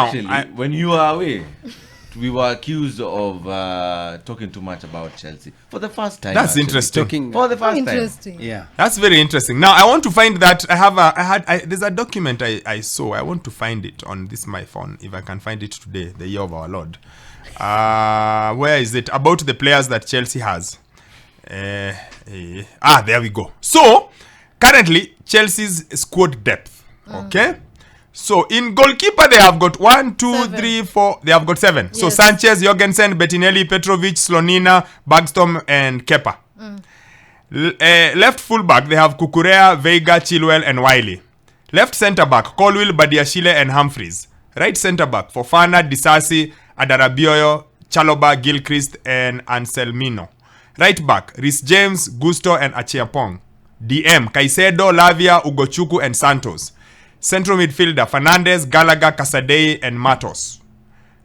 Actually, when you were away, we were accused of talking too much about Chelsea for the first time. That's interesting. For the first time. Yeah, that's very interesting. Now I want to find that. There's a document I saw. I want to find it on my phone if I can find it today. The year of our Lord. Where is it? About the players that Chelsea has. There we go. So currently Chelsea's squad depth. Okay. So in goalkeeper they have got 1, 2, 3, 4. They have got 7. Yes. So Sanchez, Jorgensen, Bettinelli, Petrovic, Slonina, Bergstrom, and Kepa. Left fullback they have Kukurea, Veiga, Chilwell, and Wiley. Left centre back Colwill, Badiashile, and Humphries. Right centre back Fofana, Disasi, Adarabioyo, Chaloba, Gilchrist, and Anselmino. Right back Reece James, Gusto, and Achiampong. DM Caicedo, Lavia, Ugochukwu, and Santos. Central midfielder Fernandez, Gallagher, Casadei, and Matos.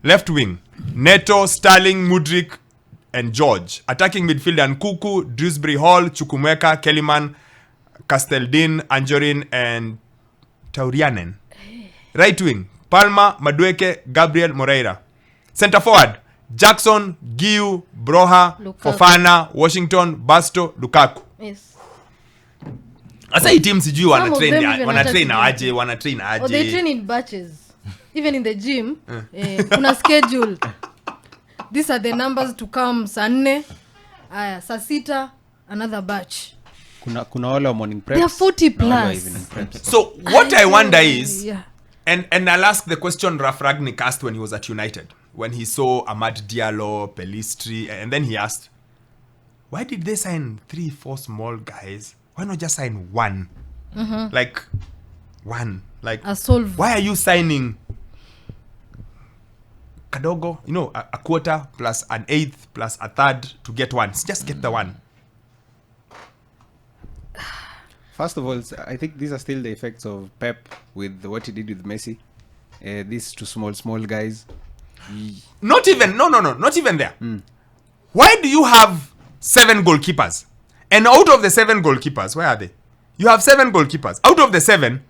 Left wing Neto, Sterling, Mudryk, and George. Attacking midfielder Nkuku, Dewsbury Hall, Chukwuemeka, Kellyman, Casteldin, Anjorin, and Taurianen. Right wing Palma, Madueke, Gabriel, Moreira. Center forward Jackson, Giu, Broha, Lukaku. Fofana, Washington, Basto, Lukaku. Yes. Asa hii team sijui wana train aje. Or they train in batches. Even in the gym, kuna schedule. These are the numbers to come saa 4. Aya, saa 6 another batch. Kuna wale morning preps. They are 40 plus. So what I wonder is and I'll ask the question Ralf Rangnick asked when he was at United. When he saw Amad Diallo, Pelistri, and then he asked, why did they sign 3-4 small guys? Why not just sign one? Like one. Like why are you signing Kadogo? You know, a quarter plus an eighth plus a third to get one. Just get the one. First of all, I think these are still the effects of Pep with what he did with Messi. These two small guys. Not even there. Why do you have 7 goalkeepers? And out of the 7 goalkeepers, where are they? You have 7 goalkeepers. Out of the 7,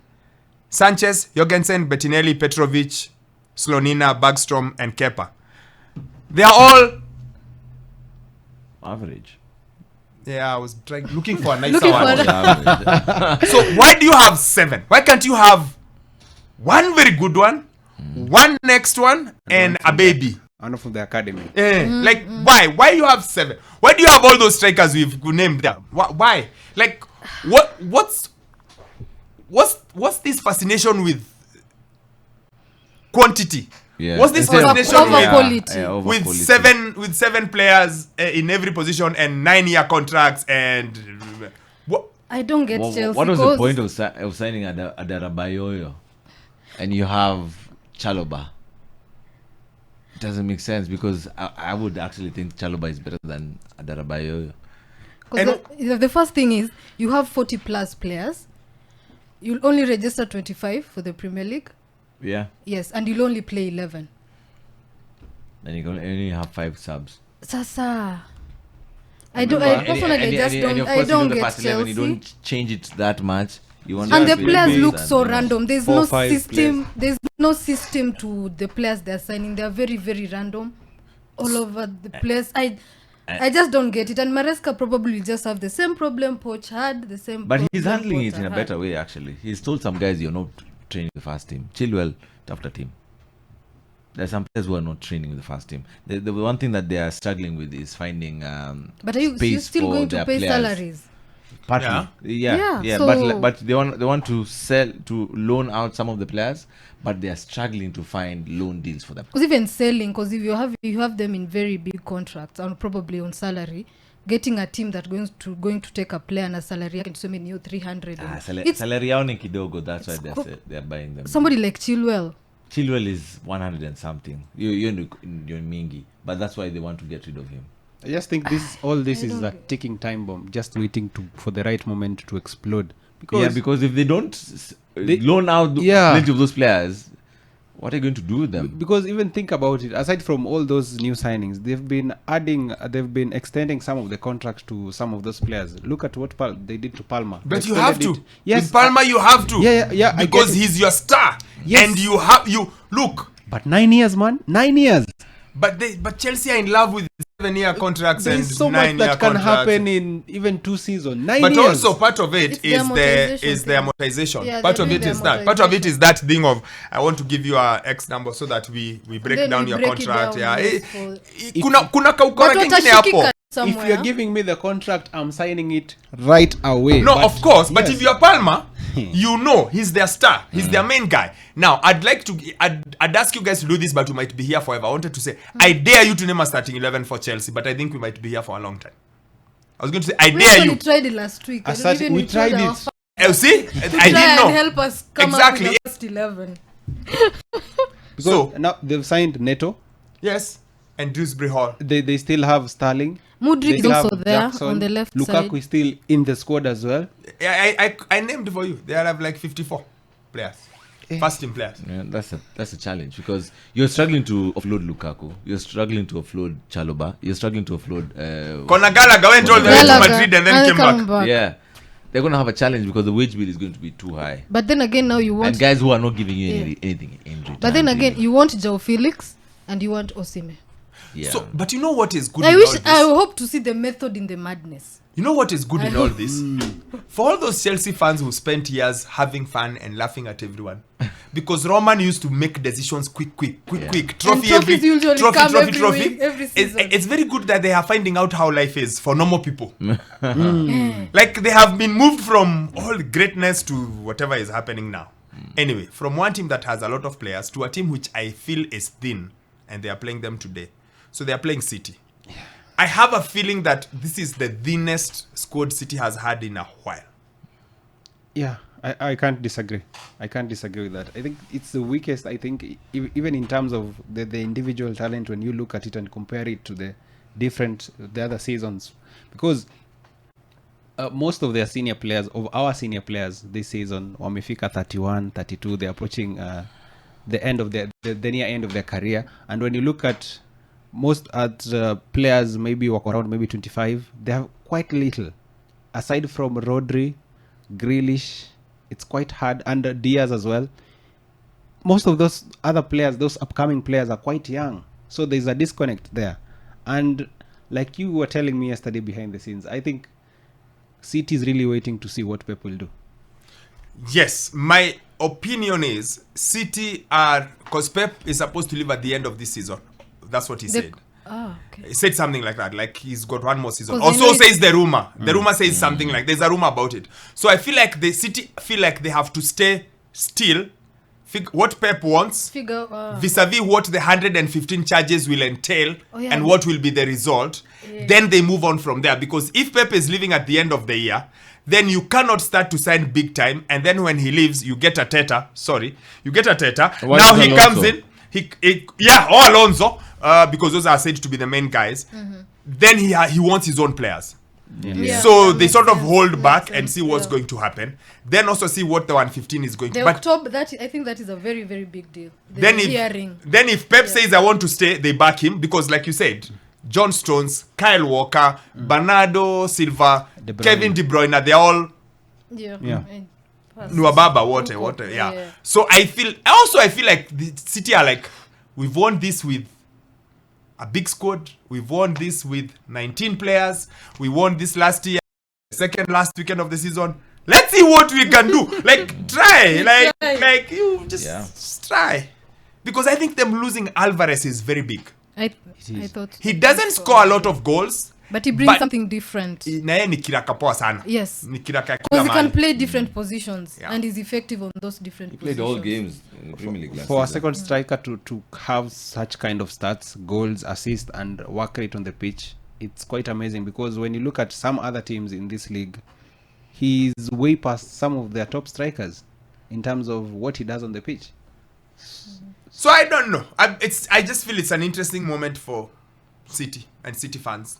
Sanchez, Jorgensen, Bettinelli, Petrovic, Slonina, Bergstrom, and Kepa. They are all average. Yeah, I was looking for a nicer one. So why do you have 7? Why can't you have one very good one, one next one, and a baby? One from the academy. Like why? Why you have 7? Why do you have all those strikers we've named there? Why? Like what's this fascination with quantity? Yeah. What's this fascination with quality? with 7 players in every position and 9-year contracts and I don't get Chelsea. What was the point of signing Adarabioyo and you have Chaloba? It doesn't make sense because I would actually think Chaloba is better than Adarabioyo. Because the first thing is you have 40 plus players. You'll only register 25 for the Premier League. Yeah. Yes, and you'll only play 11. Then you can only have 5 subs. Sasa. I don't get Chelsea. 11, you don't change it that much. And the players look so random. There's no system. There's no system to the players they're signing. They're very, very random all over the place. I just don't get it. And Maresca probably just have the same problem Poch had, the same but he's handling it in a better way, actually. He's told some guys you're not training the first team. Chilwell, after team. There's some players who are not training with the first team. The one thing that they are struggling with is finding but are you still going to pay players. Salaries? Partly. Yeah. So but they want to loan out some of the players, but they are struggling to find loan deals for them. Because even selling, because if you have them in very big contracts and probably on salary, getting a team that going to take a player on a salary and so many 300. Salary yao ni kidogo. That's why they're buying them. Somebody like Chilwell is 100 and something. You're mingi, but that's why they want to get rid of him. I just think all this is a ticking time bomb, just waiting for the right moment to explode. Because if they don't loan out plenty of those players, what are you going to do with them? Because even think about it, aside from all those new signings, they've been extending some of the contracts to some of those players. Look at what they did to Palma. But you have to. Yes. With Palma you have to. Yeah. Because he's your star. Yes. And look, But 9 years, man. 9 years. But Chelsea are in love with 7-year contracts and There's so much 9-year that can contracts. happen in even 2 seasons. 9 But years. also part of it It's the amortization. Yeah, Part they're of doing it the is that. Part of it is that thing of I want to give you a X number so that we break Then down we your break it contract. down, Yeah. yes, for- Kuna kaukora But kingine hapo. watashikika If somewhere. you're giving me the contract, I'm signing it right away. No, But of course. But yes. if you're Palmer, you know he's their star. He's their main guy. Now, I'd ask you guys to do this, but we might be here forever. I wanted to say, I dare you to name a starting 11 for Chelsea, but I think we might be here for a long time. I was going to say, I We dare actually you. tried it last week. I And started- even we tried our it. fa- See? to I try didn't and know. help us come Exactly. up with the first 11. Because So- now they've signed Neto. Yes. And Dewsbury Hall. They still have Sterling. Mudryk They is still also have there Jackson. on the left Lukaku side. is still in the squad as well. I named for you. They have like 54 players. First team players. Yeah, that's a challenge because you're struggling to offload Lukaku, you're struggling to offload Chalobah, you're struggling to offload. Conor Gallagher went all the way to Gallagher, Madrid and then came come back. Yeah, they're gonna have a challenge because the wage bill is going to be too high, But then again, now you want. and guys who are not giving you Yeah. anything in return. But then again, really. you want Joe Felix and you want Osimhen. Yeah. So, but you know what is good I in wish all this? I hope to see the method in the madness. You know what is good I in all hope- this? For all those Chelsea fans who spent years having fun and laughing at everyone, because Roman used to make decisions quick, trophy every trophies usually trophy, come trophy, every trophy. week, every It's, season. it's very good that they are finding out how life is for normal people. Like they have been moved from all greatness to whatever is happening now. Anyway, from one team that has a lot of players to a team which I feel is thin, and they are playing them today. So they are playing City. I have a feeling that this is the thinnest squad City has had in a while. Yeah, I can't disagree. I can't disagree with that. I think it's the weakest. I think even in terms of the individual talent, when you look at it and compare it to the other seasons, because most of their senior players, of our senior players this season, wamefika 31, 32, they're approaching the end of the near end of their career. And when you look at most players, maybe walk around maybe 25, they have quite little. Aside from Rodri, Grealish, it's quite hard, and Diaz as well. Most of those other players, those upcoming players, are quite young. So there's a disconnect there. And like you were telling me yesterday behind the scenes, I think City is really waiting to see what Pep will do. Yes, my opinion is City are, because Pep is supposed to leave at the end of this season. That's what he said. Okay. He said something like that, like he's got one more season. 'Cause Also I know says the rumor. The rumor says something like there's a rumor about it. So I feel like the City feel like they have to stay still, what Pep wants, Figure. vis-a-vis what the 115 charges will entail yeah. and what will be the result. Then they move on from there, because if Pep is leaving at the end of the year, then you cannot start to sign big time, and then when he leaves you get Arteta. Why Now is he Alonso? comes in, Alonso, because those are said to be the main guys. Then he wants his own players. Yeah, So that they makes sort of sense, hold makes back sense, and see what's yeah. going to happen. Then also see what the 115 is going The to. But October, I think that is a very, very big deal. The then hearing. if Pep says I want to stay, they back him, because like you said, John Stones, Kyle Walker, Bernardo Silva, De Bruyne. Kevin De Bruyne, they're all Yeah. Nuababa, water, yeah. So I feel like the City are like, we've won this with a big squad, we've won this with 19 players, we won this last year, second last weekend of the season. Let's see what we can do. Like try, like you just try, because I think them losing Alvarez is very big. I thought He doesn't score a lot of goals, but he brings but- something different. na yeye ni kiraka poa sana. Yes. Ni kiraka ya kila Because he can mahali. play different positions Yeah. and is effective on those different He played positions. all games in the Premier League last For a season. second striker to have such kind of stats, goals, assists, and work rate on the pitch, it's quite amazing, because when you look at some other teams in this league, he's way past some of their top strikers in terms of what he does on the pitch. So I don't know. I just feel it's an interesting moment for City and City fans.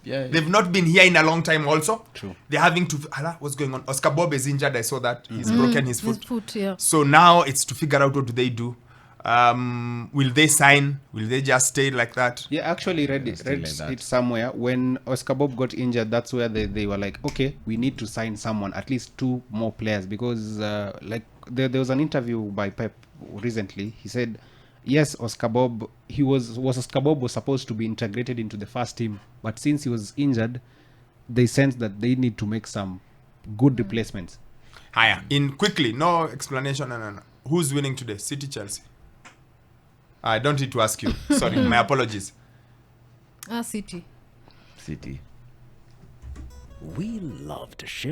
Yeah, They've not been here in a long time also. True. They're having to... what's going on? Oscar Bob is injured. I saw that. He's broken his foot. His foot, yeah. So now it's to figure out what do they do. Will they sign? Will they just stay like that? Yeah, actually read Still like that. it somewhere. When Oscar Bob got injured, that's where they were like, okay, we need to sign someone, at least 2 more players, because there was an interview by Pep recently. He said yes, Oscar Bob, Oscar Bob was supposed to be integrated into the first team, but since he was injured, they sensed that they need to make some good replacements. Haya, in quickly, no explanation. No. Who's winning today? City, Chelsea. I don't need to ask you. Sorry, my apologies. City. City. We love to share